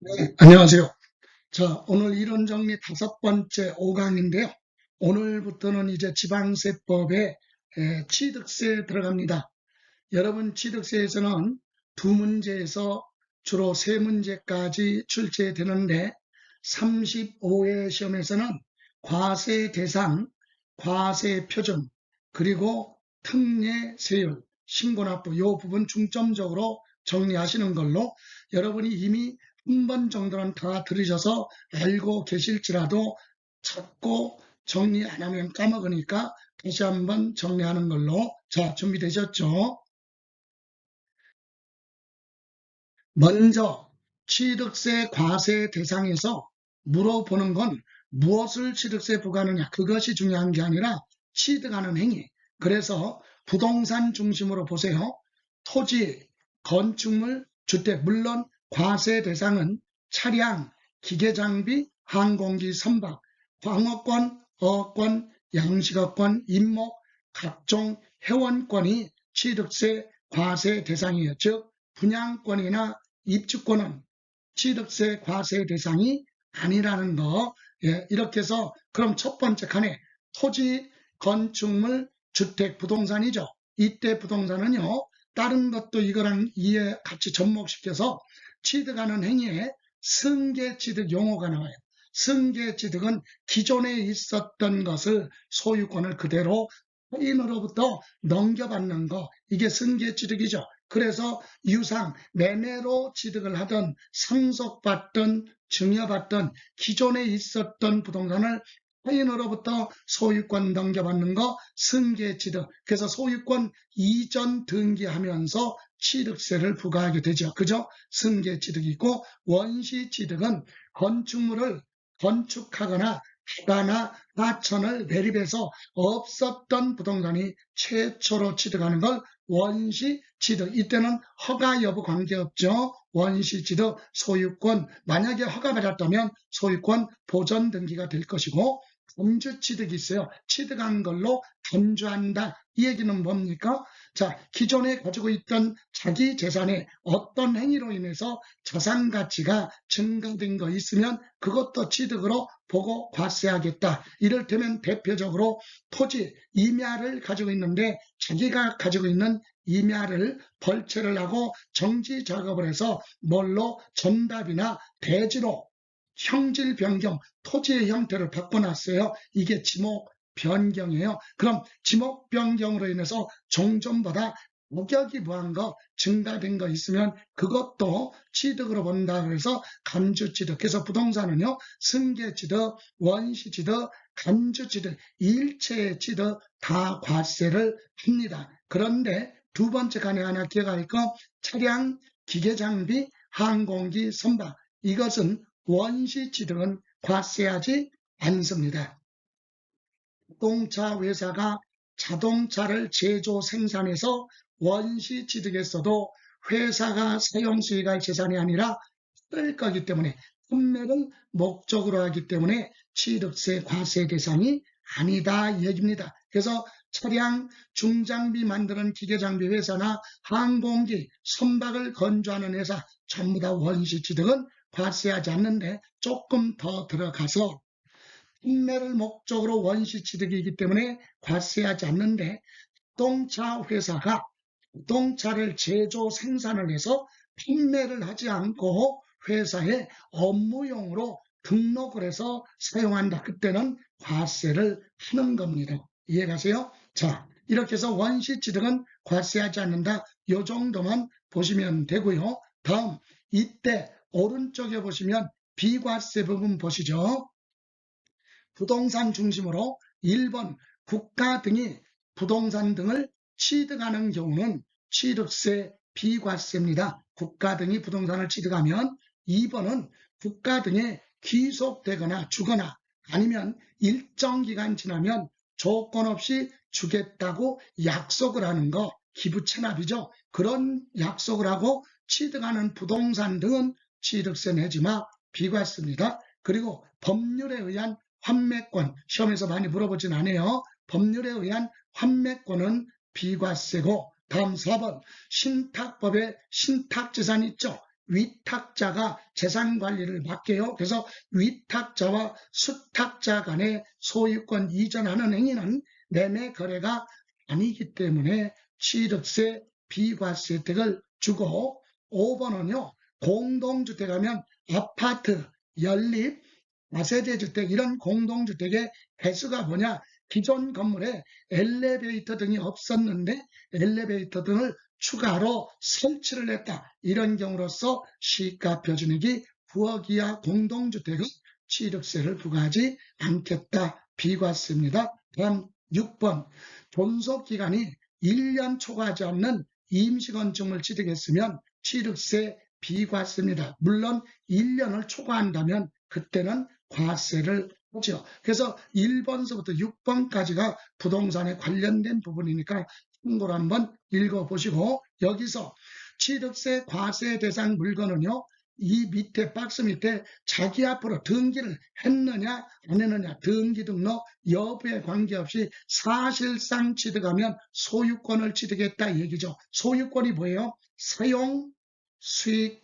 네, 안녕하세요. 자, 오늘 이론 정리 5번째 5강인데요. 오늘부터는 이제 지방세법의 취득세 들어갑니다. 여러분 취득세에서는 두 문제에서 주로 세 문제까지 출제되는데 35회 시험에서는 과세 대상, 과세 표준, 그리고 특례 세율, 신고납부 이 부분 중점적으로 정리하시는 걸로 여러분이 이미 한 번 정도는 다 들으셔서 알고 계실지라도 자꾸 정리 안 하면 까먹으니까 다시 한번 정리하는 걸로. 자, 준비되셨죠? 먼저 취득세 과세 대상에서 물어보는 건 무엇을 취득세 부과하느냐, 그것이 중요한 게 아니라 취득하는 행위. 그래서 부동산 중심으로 보세요. 토지, 건축물, 주택, 물론 과세 대상은 차량, 기계장비, 항공기 선박, 광어권, 어권, 양식어권, 임목, 각종 회원권이 취득세 과세 대상이에요. 즉 분양권이나 입주권은 취득세 과세 대상이 아니라는 거. 예, 이렇게 해서 그럼 첫 번째 칸에 토지, 건축물, 주택, 부동산이죠. 이때 부동산은요, 다른 것도 이거랑 이해 같이 접목시켜서 취득하는 행위에 승계취득 용어가 나와요. 승계취득은 기존에 있었던 것을 소유권을 그대로 타인으로부터 넘겨받는 거, 이게 승계취득이죠. 그래서 유상, 매매로 취득을 하던 상속받던 증여받던 기존에 있었던 부동산을 타인으로부터 소유권 넘겨받는 거 승계취득. 그래서 소유권 이전 등기하면서 취득세를 부과하게 되죠. 그죠? 승계취득이 있고 원시취득은 건축물을 건축하거나 하나 하천을 매립해서 없었던 부동산이 최초로 취득하는 걸 원시취득. 이때는 허가 여부 관계없죠. 원시취득 소유권, 만약에 허가받았다면 소유권 보전 등기가 될 것이고, 감주취득이 있어요. 취득한 걸로 감주한다. 이 얘기는 뭡니까? 자, 기존에 가지고 있던 자기 재산에 어떤 행위로 인해서 자산 가치가 증가된 거 있으면 그것도 취득으로 보고 과세하겠다. 이를테면 대표적으로 토지, 임야를 가지고 있는데 자기가 가지고 있는 임야를 벌채를 하고 정지 작업을 해서 뭘로 전답이나 대지로 형질 변경, 토지의 형태를 바꿔놨어요. 이게 지목 변경이에요. 그럼 지목 변경으로 인해서 종전보다 가격이 무한 거 증가된 거 있으면 그것도 취득으로 본다. 그래서 감주취득. 그래서 부동산은요, 승계취득, 원시취득, 감주취득, 일체의 취득 다 과세를 합니다. 그런데 두 번째 칸에 하나 기억할 거, 차량, 기계장비, 항공기, 선박. 이것은 원시취득은 과세하지 않습니다. 자동차 회사가 자동차를 제조 생산해서 원시취득했어도 회사가 사용 수익할 재산이 아니라 쓸 거기 때문에 판매를 목적으로 하기 때문에 취득세 과세 대상이 아니다 이 얘기입니다. 그래서 차량, 중장비 만드는 기계장비 회사나 항공기, 선박을 건조하는 회사 전부 다 원시취득은 과세하지 않는데 조금 더 들어가서 판매를 목적으로 원시취득이기 때문에 과세하지 않는데 자동차 회사가 자동차를 제조 생산을 해서 판매를 하지 않고 회사의 업무용으로 등록을 해서 사용한다. 그때는 과세를 하는 겁니다. 이해가세요? 자, 이렇게 해서 원시취득은 과세하지 않는다. 이 정도만 보시면 되고요. 다음, 이때 오른쪽에 보시면 비과세 부분 보시죠. 부동산 중심으로 1번 국가 등이 부동산 등을 취득하는 경우는 취득세 비과세입니다. 국가 등이 부동산을 취득하면 2번은 국가 등에 귀속되거나 주거나 아니면 일정 기간 지나면 조건 없이 주겠다고 약속을 하는 거 기부 체납이죠. 그런 약속을 하고 취득하는 부동산 등은 취득세 내지 마 비과세입니다. 그리고 법률에 의한 환매권, 시험에서 많이 물어보진 않아요. 법률에 의한 환매권은 비과세고, 다음 4번 신탁법에 신탁재산이 있죠. 위탁자가 재산 관리를 맡게요. 그래서 위탁자와 수탁자 간의 소유권 이전하는 행위는 매매 거래가 아니기 때문에 취득세 비과세 혜택을 주고 5번은요. 공동주택하면 아파트, 연립, 다세대 주택 이런 공동주택의 개수가 뭐냐? 기존 건물에 엘리베이터 등이 없었는데 엘리베이터 등을 추가로 설치를 했다. 이런 경우로서 시가 표준액이 9억 이하 공동주택은 취득세를 부과하지 않겠다. 비과세입니다. 다음 6번 존속기간이 1년 초과하지 않는 임시건축물 취득했으면 취득세 비과세입니다. 물론 1년을 초과한다면 그때는 과세를 하죠. 그래서 1번서부터 6번까지가 부동산에 관련된 부분이니까 참고로 한번 읽어보시고 여기서 취득세 과세 대상 물건은요. 이 밑에 박스 밑에 자기 앞으로 등기를 했느냐 안 했느냐 등기 등록 여부에 관계없이 사실상 취득하면 소유권을 취득했다 얘기죠. 소유권이 뭐예요? 사용, 수익,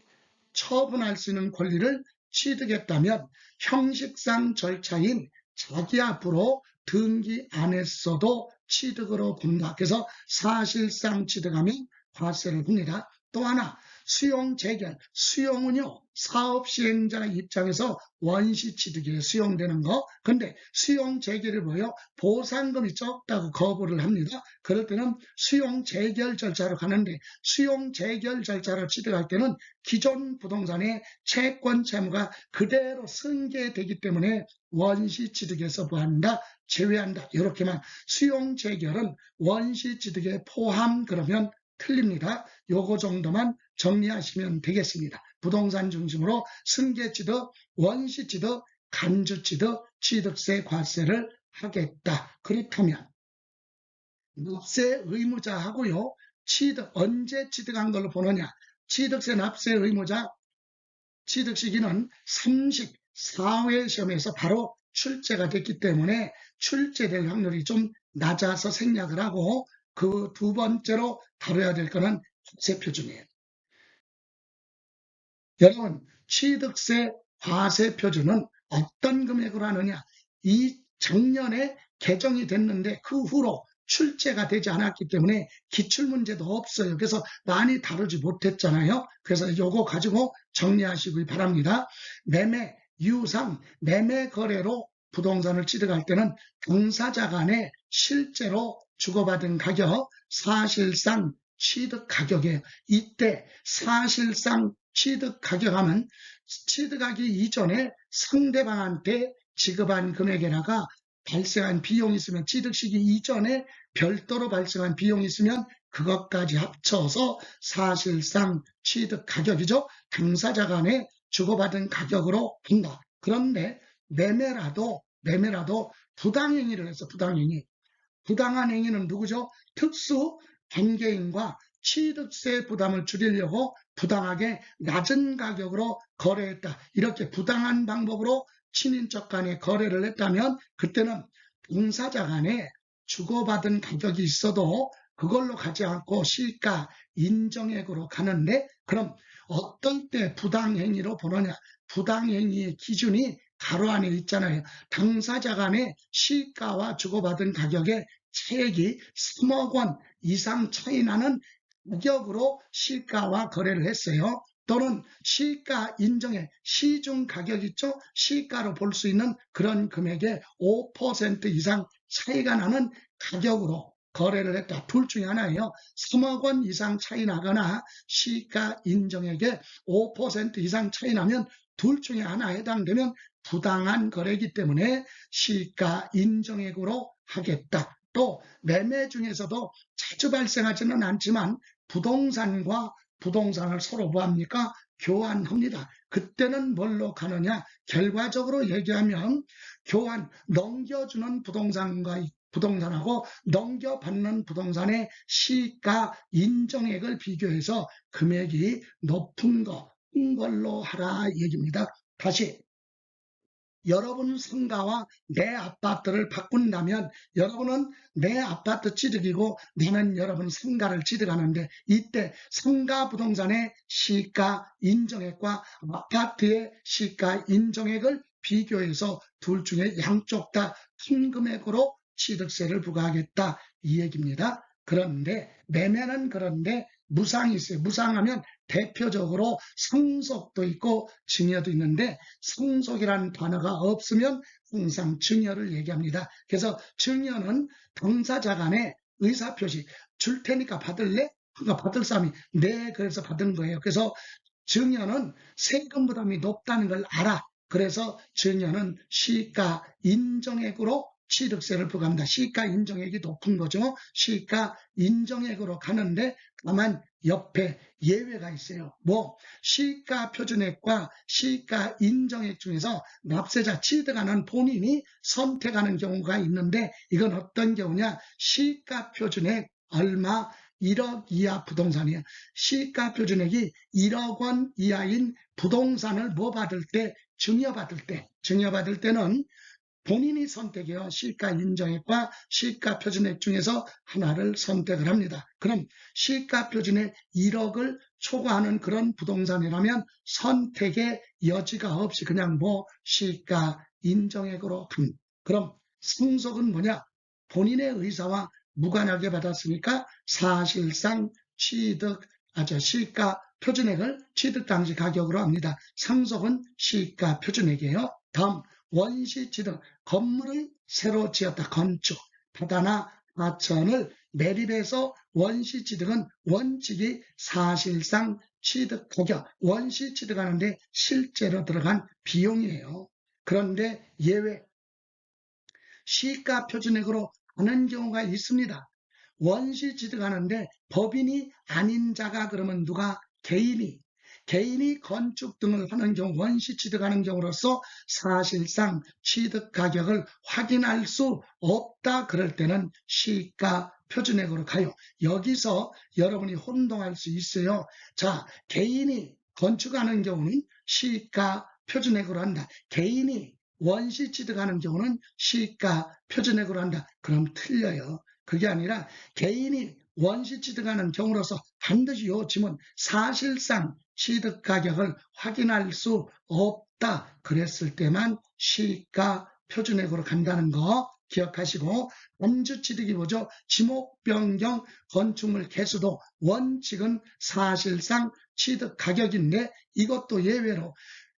처분할 수 있는 권리를 취득했다면 형식상 절차인 자기 앞으로 등기 안 했어도 취득으로 본다. 그래서 사실상 취득하면 과세를 봅니다. 또 하나 수용 재결. 수용은요. 사업 시행자 입장에서 원시 취득에 수용되는 거. 근데 수용 재결이 뭐예요? 보상금이 적다고 거부를 합니다. 그럴 때는 수용 재결 절차로 가는데 수용 재결 절차로 취득할 때는 기존 부동산의 채권 채무가 그대로 승계되기 때문에 원시 취득에서 뭐한다? 제외한다. 이렇게만 수용 재결은 원시 취득에 포함 그러면 틀립니다. 요거 정도만 정리하시면 되겠습니다. 부동산 중심으로 승계취득, 원시취득, 간주취득, 취득세 과세를 하겠다. 그렇다면 납세 의무자하고요. 취득 언제 취득한 걸로 보느냐. 취득세 납세 의무자 취득 시기는 34회 시험에서 바로 출제가 됐기 때문에 출제될 확률이 좀 낮아서 생략을 하고 그 두 번째로 다뤄야 될 거는 과세 표준이에요. 여러분 취득세 과세 표준은 어떤 금액으로 하느냐. 이 작년에 개정이 됐는데 그 후로 출제가 되지 않았기 때문에 기출문제도 없어요. 그래서 많이 다루지 못했잖아요. 그래서 이거 가지고 정리하시기 바랍니다. 매매, 유상, 매매 거래로 부동산을 취득할 때는 당사자 간에 실제로 주고받은 가격, 사실상 취득 가격이에요. 이때 사실상 취득 가격하면 취득하기 이전에 상대방한테 지급한 금액에다가 발생한 비용이 있으면 취득 시기 이전에 별도로 발생한 비용이 있으면 그것까지 합쳐서 사실상 취득 가격이죠. 당사자 간에 주고받은 가격으로 본다. 그런데 매매라도 부당행위를 해서 부당행위. 부당한 행위는 누구죠? 특수 관계인과 취득세 부담을 줄이려고 부당하게 낮은 가격으로 거래했다. 이렇게 부당한 방법으로 친인척 간에 거래를 했다면 그때는 당사자 간에 주고받은 가격이 있어도 그걸로 가지 않고 시가 인정액으로 가는데 그럼 어떨 때 부당행위로 보느냐. 부당행위의 기준이 가로 안에 있잖아요. 당사자 간의 시가와 주고받은 가격의 차액이 3억 원 이상 차이 나는 가격으로 시가와 거래를 했어요. 또는 시가 인정의 시중 가격 있죠? 시가로 볼 수 있는 그런 금액의 5% 이상 차이가 나는 가격으로 거래를 했다. 둘 중에 하나예요. 3억 원 이상 차이 나거나 시가 인정액의 5% 이상 차이 나면 둘 중에 하나 해당되면 부당한 거래이기 때문에 시가 인정액으로 하겠다. 또 매매 중에서도 자주 발생하지는 않지만 부동산과 부동산을 서로 뭐합니까? 교환합니다. 그때는 뭘로 가느냐? 결과적으로 얘기하면 교환, 넘겨주는 부동산하고 넘겨받는 부동산의 시가 인정액을 비교해서 금액이 높은 걸로 하라 얘기입니다. 다시 여러분 상가와 내 아파트를 바꾼다면 여러분은 내 아파트 취득이고 나는 여러분 상가를 취득하는데 이때 상가 부동산의 시가 인정액과 아파트의 시가 인정액을 비교해서 둘 중에 양쪽 다 큰 금액으로 취득세를 부과하겠다 이 얘기입니다. 그런데 매매는 그런데 무상이 있어요. 무상하면 대표적으로 상속도 있고 증여도 있는데 상속이라는 단어가 없으면 항상 증여를 얘기합니다. 그래서 증여는 당사자 간의 의사표시 줄 테니까 받을래? 그러니까 받을 사람이 네 그래서 받은 거예요. 그래서 증여는 세금 부담이 높다는 걸 알아. 그래서 증여는 시가 인정액으로 취득세를 부과합니다. 시가 인정액이 높은 거죠. 시가 인정액으로 가는데 다만 옆에 예외가 있어요. 뭐 시가 표준액과 시가 인정액 중에서 납세자 취득하는 본인이 선택하는 경우가 있는데 이건 어떤 경우냐? 시가 표준액 얼마 1억 이하 부동산이에요. 시가 표준액이 1억 원 이하인 부동산을 뭐 받을 때? 증여받을 때는 본인이 선택해요. 시가 인정액과 시가 표준액 중에서 하나를 선택을 합니다. 그럼 시가 표준액 1억을 초과하는 그런 부동산이라면 선택의 여지가 없이 그냥 뭐 시가 인정액으로 간. 그럼 상속은 뭐냐? 본인의 의사와 무관하게 받았으니까 사실상 시가 표준액을 취득 당시 가격으로 합니다. 상속은 시가 표준액이에요. 다음 원시 취득, 건물을 새로 지었다. 건축, 바다나 하천을 매립해서 원시 취득은 원칙이 사실상 취득 가격, 원시 취득하는데 실제로 들어간 비용이에요. 그런데 예외, 시가 표준액으로 하는 경우가 있습니다. 원시 취득하는데 법인이 아닌 자가 그러면 누가? 개인이 건축 등을 하는 경우 원시 취득하는 경우로서 사실상 취득 가격을 확인할 수 없다 그럴 때는 시가 표준액으로 가요. 여기서 여러분이 혼동할 수 있어요. 자, 개인이 건축하는 경우는 시가 표준액으로 한다. 개인이 원시 취득하는 경우는 시가 표준액으로 한다. 그럼 틀려요. 그게 아니라 개인이 원시 취득하는 경우로서 반드시 요 지문 사실상 취득 가격을 확인할 수 없다 그랬을 때만 시가 표준액으로 간다는 거 기억하시고 원주 취득이 뭐죠? 지목 변경 건축물 개수도 원칙은 사실상 취득 가격인데 이것도 예외로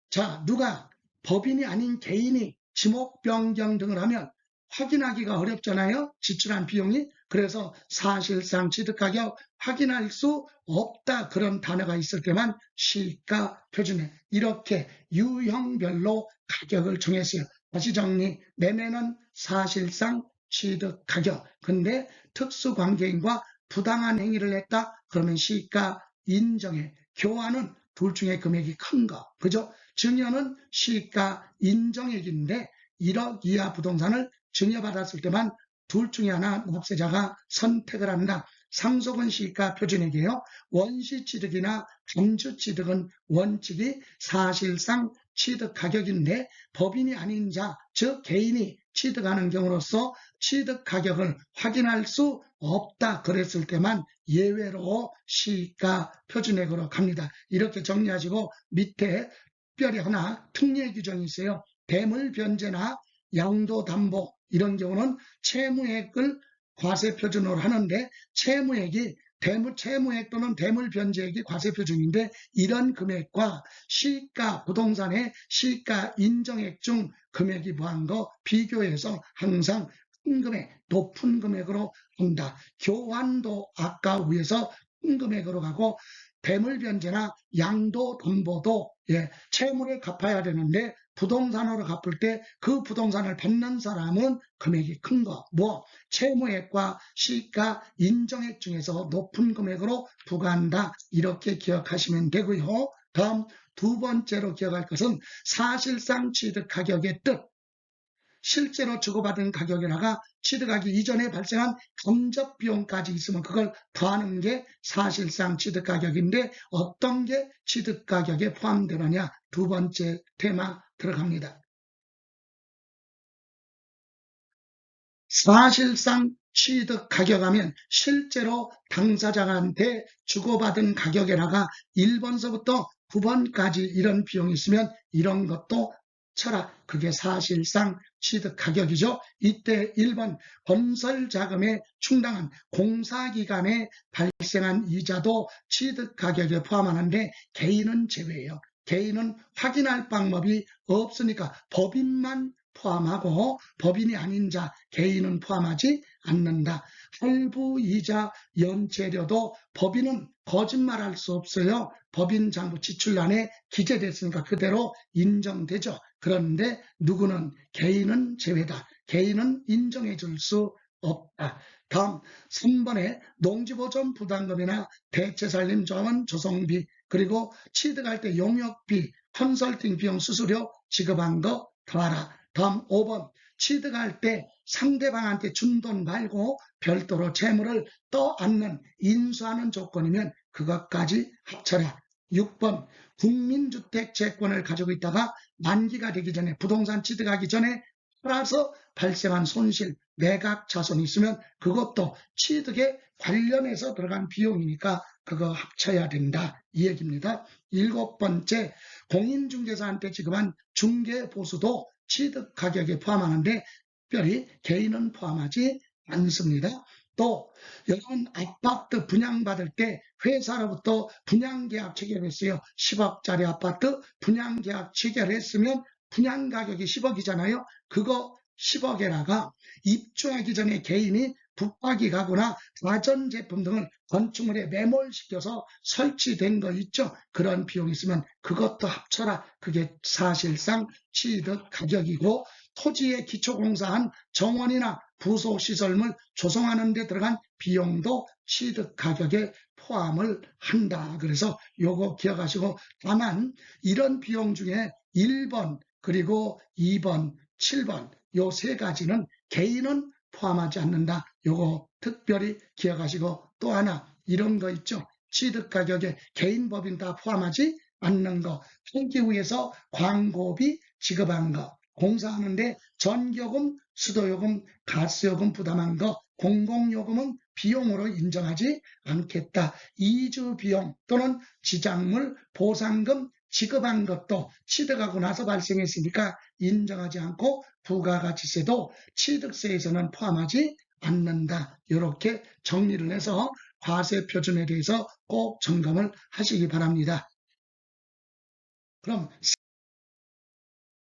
자 누가 법인이 아닌 개인이 지목 변경 등을 하면 확인하기가 어렵잖아요. 지출한 비용이. 그래서 사실상 취득가격 확인할 수 없다. 그런 단어가 있을 때만 시가 표준액 이렇게 유형별로 가격을 정했어요. 다시 정리. 매매는 사실상 취득가격. 근데 특수관계인과 부당한 행위를 했다. 그러면 시가 인정액. 교환은 둘 중에 금액이 큰 거. 그죠? 증여는 시가 인정액인데 1억 이하 부동산을 증여받았을 때만 둘 중에 하나 납세자가 선택을 한다. 상속은 시가 표준액이에요. 원시 취득이나 감주 취득은 원칙이 사실상 취득 가격인데 법인이 아닌 자, 즉 개인이 취득하는 경우로서 취득 가격을 확인할 수 없다 그랬을 때만 예외로 시가 표준액으로 갑니다. 이렇게 정리하시고 밑에 특별히 하나 특례 규정이 있어요. 대물 변제나 양도담보 이런 경우는 채무액을 과세표준으로 하는데 채무액이 채무액 또는 대물변제액이 과세표준인데 이런 금액과 시가 부동산의 시가 인정액 중 금액이 뭐한 거 비교해서 항상 큰 금액 높은 금액으로 한다. 교환도 아까 위에서 큰 금액으로 가고 대물변제나 양도담보도 채무를 갚아야 되는데 부동산으로 갚을 때 그 부동산을 받는 사람은 금액이 큰 거, 뭐 채무액과 시가 인정액 중에서 높은 금액으로 부과한다. 이렇게 기억하시면 되고요. 다음 두 번째로 기억할 것은 사실상 취득 가격의 뜻. 실제로 주고받은 가격이라가 취득하기 이전에 발생한 간접 비용까지 있으면 그걸 더하는 게 사실상 취득 가격인데 어떤 게 취득 가격에 포함되느냐 두 번째 테마 들어갑니다. 사실상 취득 가격하면 실제로 당사자한테 주고받은 가격에다가 1번서부터 9번까지 이런 비용이 있으면 이런 것도 쳐라. 그게 사실상 취득 가격이죠. 이때 1번 건설 자금에 충당한 공사기간에 발생한 이자도 취득 가격에 포함하는데 개인은 제외예요. 개인은 확인할 방법이 없으니까 법인만 포함하고 법인이 아닌 자, 개인은 포함하지 않는다. 할부이자 연체료도 법인은 거짓말할 수 없어요. 법인 장부 지출란에 기재됐으니까 그대로 인정되죠. 그런데 누구는 개인은 제외다. 개인은 인정해 줄 수 없다. 다음 3번에 농지보존 부담금이나 대체살림 자원 조성비 그리고 취득할 때 용역비, 컨설팅 비용 수수료 지급한 거 더하라. 다음 5번 취득할 때 상대방한테 준 돈 말고 별도로 채무를 떠안는 인수하는 조건이면 그것까지 합쳐라. 6번 국민주택 채권을 가지고 있다가 만기가 되기 전에 부동산 취득하기 전에 팔아서 발생한 손실, 매각 자손이 있으면 그것도 취득에 관련해서 들어간 비용이니까 그거 합쳐야 된다. 이 얘기입니다. 7번째 공인중개사한테 지급한 중개보수도 취득 가격에 포함하는데 특별히 개인은 포함하지 않습니다. 또 여러분 아파트 분양받을 때 회사로부터 분양계약 체결했어요. 10억짜리 아파트 분양계약 체결했으면 분양가격이 10억이잖아요. 그거 10억에다가 입주하기 전에 개인이 붙박이 가구나 가전제품 등을 건축물에 매몰시켜서 설치된 거 있죠. 그런 비용이 있으면 그것도 합쳐라. 그게 사실상 취득 가격이고 토지에 기초공사한 정원이나 부속시설물 조성하는 데 들어간 비용도 취득 가격에 포함을 한다. 그래서 요거 기억하시고 다만 이런 비용 중에 1번 그리고 2번, 7번 요 세 가지는 개인은 포함하지 않는다. 요거 특별히 기억하시고 또 하나 이런 거 있죠. 취득 가격에 개인 법인 다 포함하지 않는 거. 폐기후에서 광고비 지급한 거. 공사하는데 전기요금, 수도요금, 가스요금 부담한 거, 공공요금은 비용으로 인정하지 않겠다. 이주 비용 또는 지작물, 보상금 지급한 것도 취득하고 나서 발생했으니까 인정하지 않고 부가가치세도 취득세에서는 포함하지 않는다. 이렇게 정리를 해서 과세 표준에 대해서 꼭 점검을 하시기 바랍니다. 그럼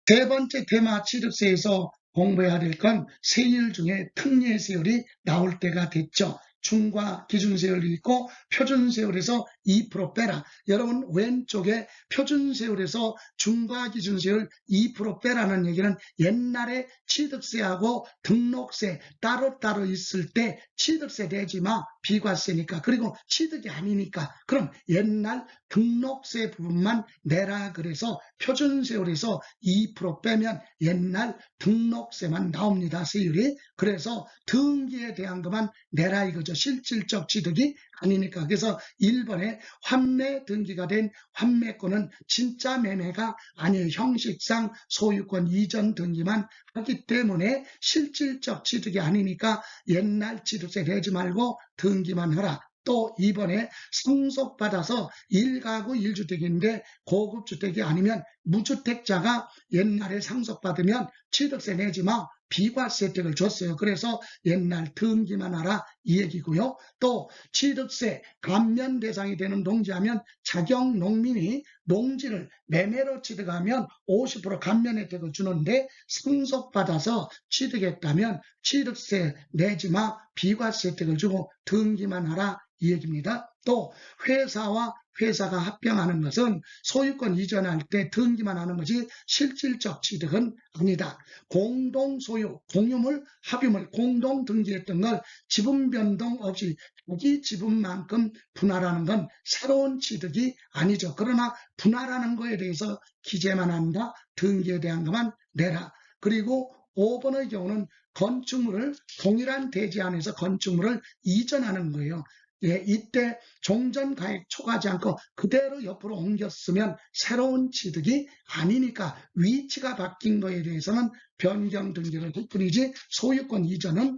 세 번째 테마 취득세에서 공부해야 될 건 세율 중에 특례세율이 나올 때가 됐죠. 중과 기준세율이 있고 표준세율에서 2% 빼라. 여러분 왼쪽에 표준세율에서 중과 기준세율 2% 빼라는 얘기는 옛날에 취득세하고 등록세 따로따로 있을 때 취득세 내지 마. 비과세니까. 그리고 취득이 아니니까. 그럼 옛날 등록세 부분만 내라 그래서 표준세율에서 2% 빼면 옛날 등록세만 나옵니다. 세율이. 그래서 등기에 대한 것만 내라 이거죠. 실질적 취득이 아니니까. 그래서 1번에 환매 등기가 된 환매권은 진짜 매매가 아니에요. 형식상 소유권 이전 등기만 하기 때문에 실질적 취득이 아니니까 옛날 취득세 내지 말고 등기만 하라. 또 2번에 상속받아서 1가구 1주택인데 고급주택이 아니면 무주택자가 옛날에 상속받으면 취득세 내지 마. 비과세 혜택을 줬어요. 그래서 옛날 등기만 하라 이 얘기고요. 또 취득세 감면 대상이 되는 농지하면 자경 농민이 농지를 매매로 취득하면 50% 감면 혜택을 주는데 상속받아서 취득했다면 취득세 내지 마. 비과세 혜택을 주고 등기만 하라 이 얘기입니다. 또 회사와 회사가 합병하는 것은 소유권 이전할 때 등기만 하는 것이 실질적 취득은 아니다. 공동소유, 공유물, 합유물, 공동 등기했던 걸 지분 변동 없이 자기 지분만큼 분할하는 건 새로운 취득이 아니죠. 그러나 분할하는 거에 대해서 기재만 한다. 등기에 대한 것만 내라. 그리고 5번의 경우는 건축물을 동일한 대지 안에서 건축물을 이전하는 거예요. 예, 이때 종전가액 초과하지 않고 그대로 옆으로 옮겼으면 새로운 취득이 아니니까 위치가 바뀐 거에 대해서는 변경 등기를 할 뿐이지 소유권 이전은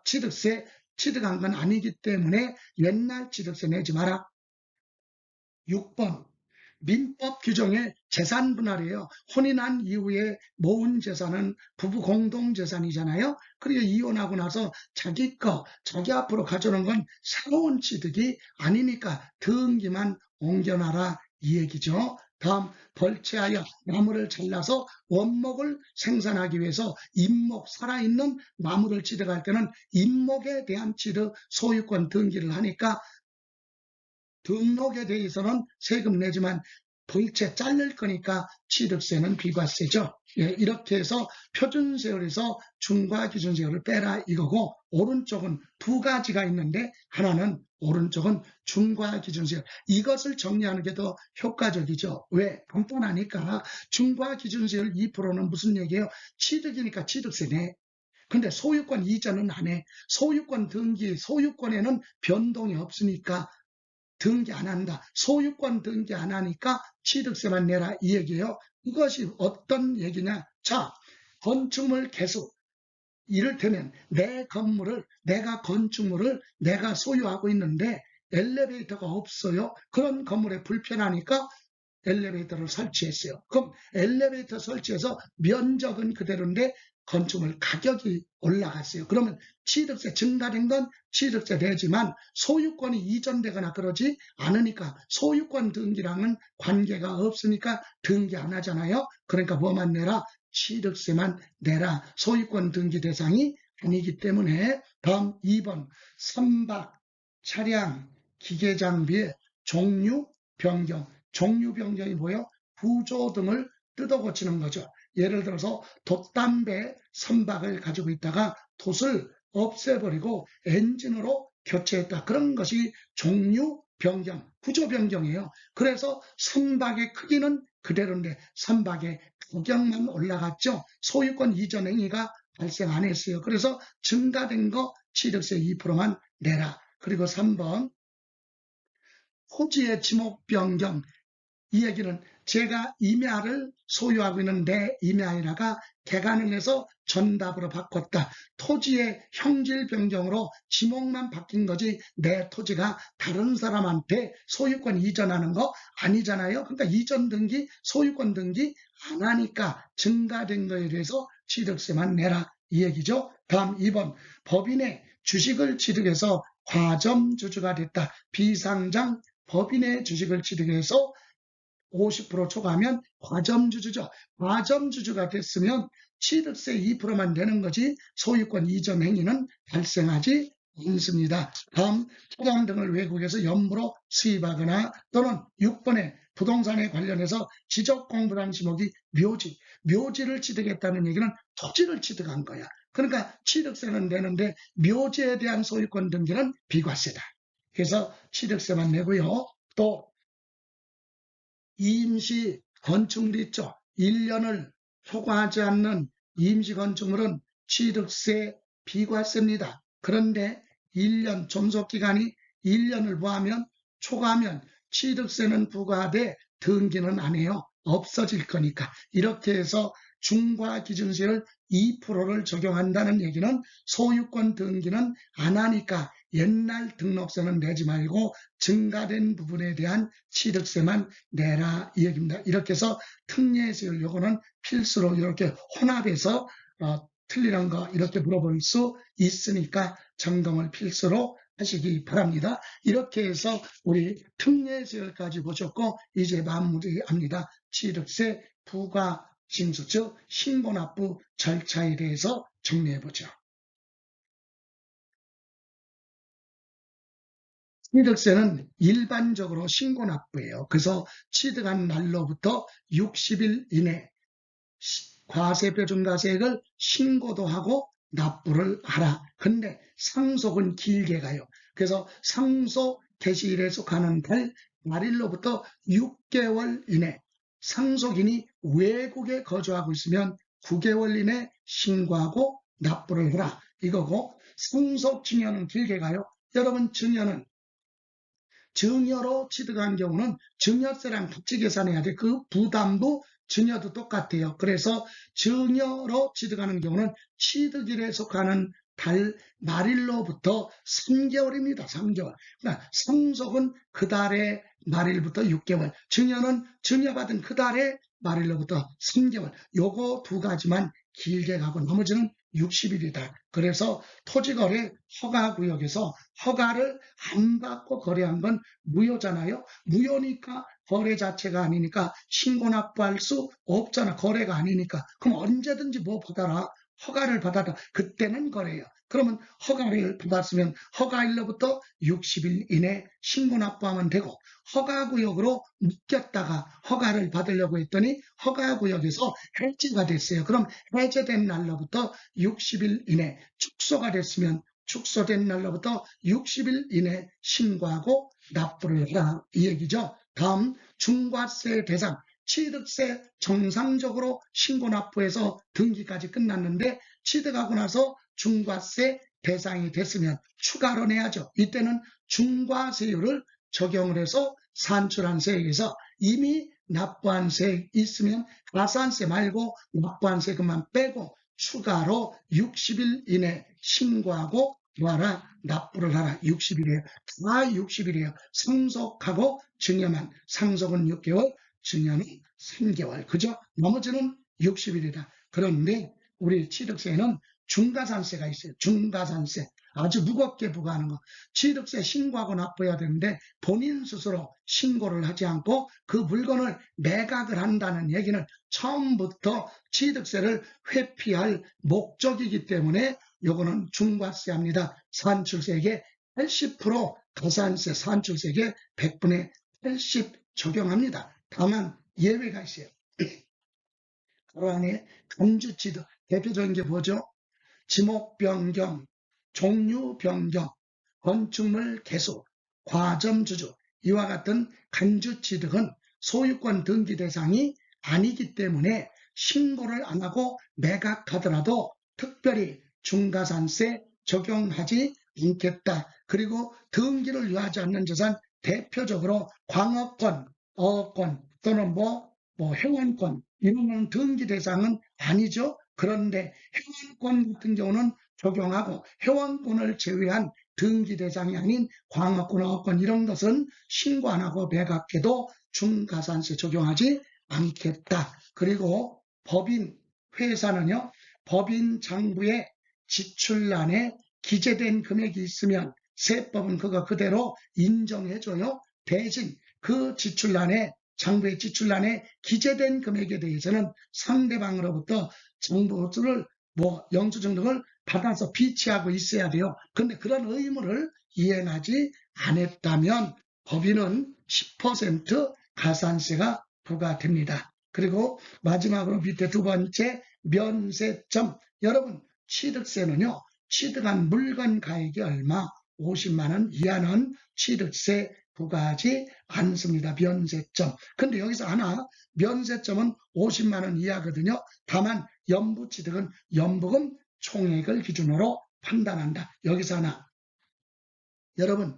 취득세 취득한 건 아니기 때문에 옛날 취득세 내지 마라. 6번 민법 규정의 재산 분할이에요. 혼인한 이후에 모은 재산은 부부 공동 재산이잖아요. 그리고 이혼하고 나서 자기 앞으로 가져오는 건 새로운 취득이 아니니까 등기만 옮겨놔라 이 얘기죠. 다음 벌채하여 나무를 잘라서 원목을 생산하기 위해서 임목 살아있는 나무를 취득할 때는 임목에 대한 취득 소유권 등기를 하니까 등록에 대해서는 세금 내지만 벌채 자를 거니까 취득세는 비과세죠. 예, 이렇게 해서 표준세율에서 중과기준세율을 빼라 이거고 오른쪽은 두 가지가 있는데 하나는 오른쪽은 중과기준세율. 이것을 정리하는 게 더 효과적이죠. 왜? 간단하니까 중과기준세율 2%는 무슨 얘기예요? 취득이니까 취득세 내. 근데 소유권 이전은 안 해. 소유권 등기, 소유권에는 변동이 없으니까 등기 안 한다. 소유권 등기 안 하니까 취득세만 내라 이 얘기예요. 이것이 어떤 얘기냐? 자, 건축물 개수. 이를테면 내 건물을 건축물을 내가 소유하고 있는데 엘리베이터가 없어요. 그런 건물에 불편하니까 엘리베이터를 설치했어요. 그럼 엘리베이터 설치해서 면적은 그대로인데 건축물 가격이 올라갔어요. 그러면 취득세 증가된 건 취득세 되지만 소유권이 이전되거나 그러지 않으니까 소유권 등기랑은 관계가 없으니까 등기 안 하잖아요. 그러니까 뭐만 내라? 취득세만 내라. 소유권 등기 대상이 아니기 때문에. 다음 2번 선박, 차량, 기계장비의 종류 변경. 종류 변경이 뭐예요? 구조 등을 뜯어 고치는 거죠. 예를 들어서 돛담배 선박을 가지고 있다가 돛을 없애버리고 엔진으로 교체했다. 그런 것이 종류 변경, 구조 변경이에요. 그래서 선박의 크기는 그대로인데 선박의 가격만 올라갔죠. 소유권 이전 행위가 발생 안 했어요. 그래서 증가된 거 취득세 2%만 내라. 그리고 3번 토지의 지목 변경. 이 얘기는 제가 임야를 소유하고 있는 내 임야에다가 개간을 해서 전답으로 바꿨다. 토지의 형질 변경으로 지목만 바뀐 거지 내 토지가 다른 사람한테 소유권 이전하는 거 아니잖아요. 그러니까 이전 등기, 소유권 등기 안 하니까 증가된 거에 대해서 취득세만 내라 이 얘기죠. 다음 2번 법인의 주식을 취득해서 과점주주가 됐다. 비상장 법인의 주식을 취득해서 50% 초과하면 과점주주죠. 과점주주가 됐으면 취득세 2%만 내는 거지 소유권 이전 행위는 발생하지 않습니다. 다음 차량 등을 외국에서 연무로 수입하거나 또는 6번에 부동산에 관련해서 지적공부라는 지목이 묘지. 묘지를 취득했다는 얘기는 토지를 취득한 거야. 그러니까 취득세는 내는데 묘지에 대한 소유권 등기는 비과세다. 그래서 취득세만 내고요. 또 임시 건축물 있죠. 1년을 초과하지 않는 임시 건축물은 취득세 비과세입니다. 그런데 1년 존속기간이 1년을 초과하면 취득세는 부과돼 등기는 안 해요. 없어질 거니까. 이렇게 해서 중과기준세율 2%를 적용한다는 얘기는 소유권 등기는 안 하니까 옛날 등록세는 내지 말고 증가된 부분에 대한 취득세만 내라 이 얘기입니다. 이렇게 해서 특례세율 요거는 필수로 이렇게 혼합해서 틀리는 거 이렇게 물어볼 수 있으니까 점검을 필수로 하시기 바랍니다. 이렇게 해서 우리 특례세율까지 보셨고 이제 마무리합니다. 취득세 부과 징수 즉 신고납부 절차에 대해서 정리해보죠. 취득세는 일반적으로 신고납부예요. 그래서 취득한 날로부터 60일 이내 과세표 중과세액을 신고도 하고 납부를 하라. 근데 상속은 길게 가요. 그래서 상속 개시일에 속하는 날일로부터 6개월 이내 상속인이 외국에 거주하고 있으면 9개월 이내 신고하고 납부를 해라. 이거고 상속 증여는 길게 가요. 여러분 증여는 증여로 취득한 경우는 증여세랑 같이 계산해야 돼. 그 부담도 증여도 똑같아요. 그래서 증여로 취득하는 경우는 취득일에 속하는 달 말일로부터 3개월입니다. 3개월. 그러니까 상속은 그 달의 말일부터 6개월, 증여는 증여받은 그 달의 말일로부터 3개월. 요거 두 가지만 길게 가고 나머지는 60일이다. 그래서 토지거래 허가구역에서 허가를 안 받고 거래한 건 무효잖아요. 무효니까 거래 자체가 아니니까 신고 납부할 수 없잖아. 거래가 아니니까. 그럼 언제든지 뭐 받아라. 허가를 받아라. 그때는 거래예요. 그러면 허가를 받았으면 허가일로부터 60일 이내 신고 납부하면 되고, 허가구역으로 묶였다가 허가를 받으려고 했더니 허가구역에서 해지가 됐어요. 그럼 해제된 날로부터 60일 이내, 축소가 됐으면 축소된 날로부터 60일 이내 신고하고 납부를 해라, 이 얘기죠. 다음 중과세 대상, 취득세 정상적으로 신고 납부해서 등기까지 끝났는데 취득하고 나서 중과세 대상이 됐으면 추가로 내야죠. 이때는 중과세율을 적용을 해서 산출한 세액에서 이미 납부한 세액 있으면 가산세 말고 납부한 세금만 빼고 추가로 60일 이내 신고하고 뭐하라? 납부를 하라. 60일이에요. 다 60일이에요. 상속하고 증여만. 상속은 6개월, 증여는 3개월. 그죠? 나머지는 60일이다. 그런데 우리 취득세는 중과산세가 있어요. 중과산세. 아주 무겁게 부과하는 거. 취득세 신고하고 납부해야 되는데 본인 스스로 신고를 하지 않고 그 물건을 매각을 한다는 얘기는 처음부터 취득세를 회피할 목적이기 때문에 요거는 중과세합니다. 산출세액의 80% 가산세, 산출세액의 100분의 80 적용합니다. 다만 예외가 있어요. 그 안에 간주취득, 대표적인 게 뭐죠? 지목 변경, 종류 변경, 건축물 개수, 과점 주주, 이와 같은 간주 취득은 소유권 등기 대상이 아니기 때문에 신고를 안 하고 매각하더라도 특별히 중과산세 적용하지 않겠다. 그리고 등기를 유하지 않는 자산, 대표적으로 광업권, 어업권 또는 회원권, 이런 건 등기 대상은 아니죠. 그런데 회원권 같은 경우는 적용하고 회원권을 제외한 등기 대상이 아닌 광업권, 어업권 이런 것은 신고 안 하고 매각해도 중과산세 적용하지 않겠다. 그리고 법인, 회사는요, 법인 장부의 지출란에 기재된 금액이 있으면 세법은 그거 그대로 인정해줘요. 대신 그 지출란에, 장부의 지출란에 기재된 금액에 대해서는 상대방으로부터 정보를 영수증 등을 받아서 비치하고 있어야 돼요. 그런데 그런 의무를 이행하지 않았다면 법인은 10% 가산세가 부과됩니다. 그리고 마지막으로 밑에 두 번째 면세점. 여러분, 취득세는요, 취득한 물건 가액이 얼마? 50만 원 이하는 취득세 부과하지 않습니다. 면세점. 근데 여기서 하나, 면세점은 50만 원 이하거든요. 다만 연부취득은 연부금 총액을 기준으로 판단한다. 여기서 하나. 여러분,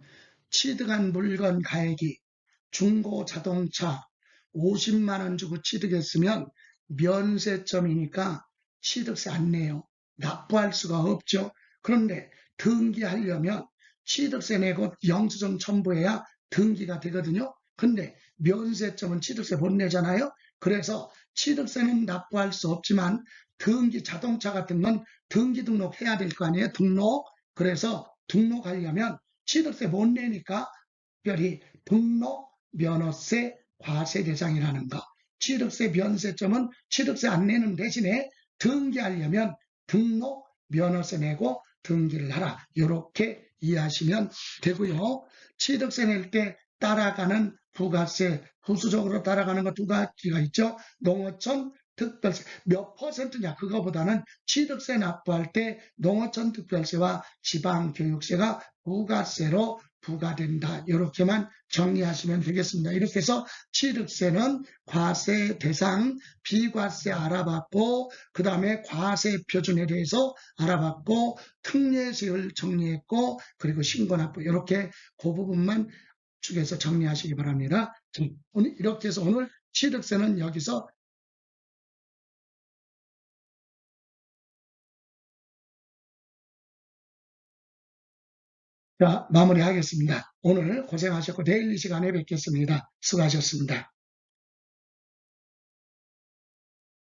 취득한 물건 가액이 중고 자동차 50만 원 주고 취득했으면 면세점이니까 취득세 안 내요. 납부할 수가 없죠. 그런데 등기하려면 취득세 내고 영수증 첨부해야 등기가 되거든요. 근데 면세점은 취득세 못 내잖아요. 그래서 취득세는 납부할 수 없지만 등기 자동차 같은 건 등기 등록해야 될 거 아니에요. 등록. 그래서 등록하려면 취득세 못 내니까 특별히 등록 면허세 과세 대상이라는 거. 취득세 면세점은 취득세 안 내는 대신에 등기하려면 등록 면허세 내고 등기를 하라. 이렇게 이해하시면 되고요. 취득세 낼 때 따라가는 부가세, 부수적으로 따라가는 거 두 가지가 있죠. 농어촌 특별세 몇 퍼센트냐, 그거보다는 취득세 납부할 때 농어촌 특별세와 지방교육세가 부가세로 부과된다. 이렇게만 정리하시면 되겠습니다. 이렇게 해서 취득세는 과세 대상, 비과세 알아봤고 그 다음에 과세 표준에 대해서 알아봤고 특례세율 정리했고 그리고 신고납부 이렇게 그 부분만 축에서 정리하시기 바랍니다. 이렇게 해서 오늘 취득세는 여기서 마무리하겠습니다. 오늘 고생하셨고 내일 이 시간에 뵙겠습니다. 수고하셨습니다.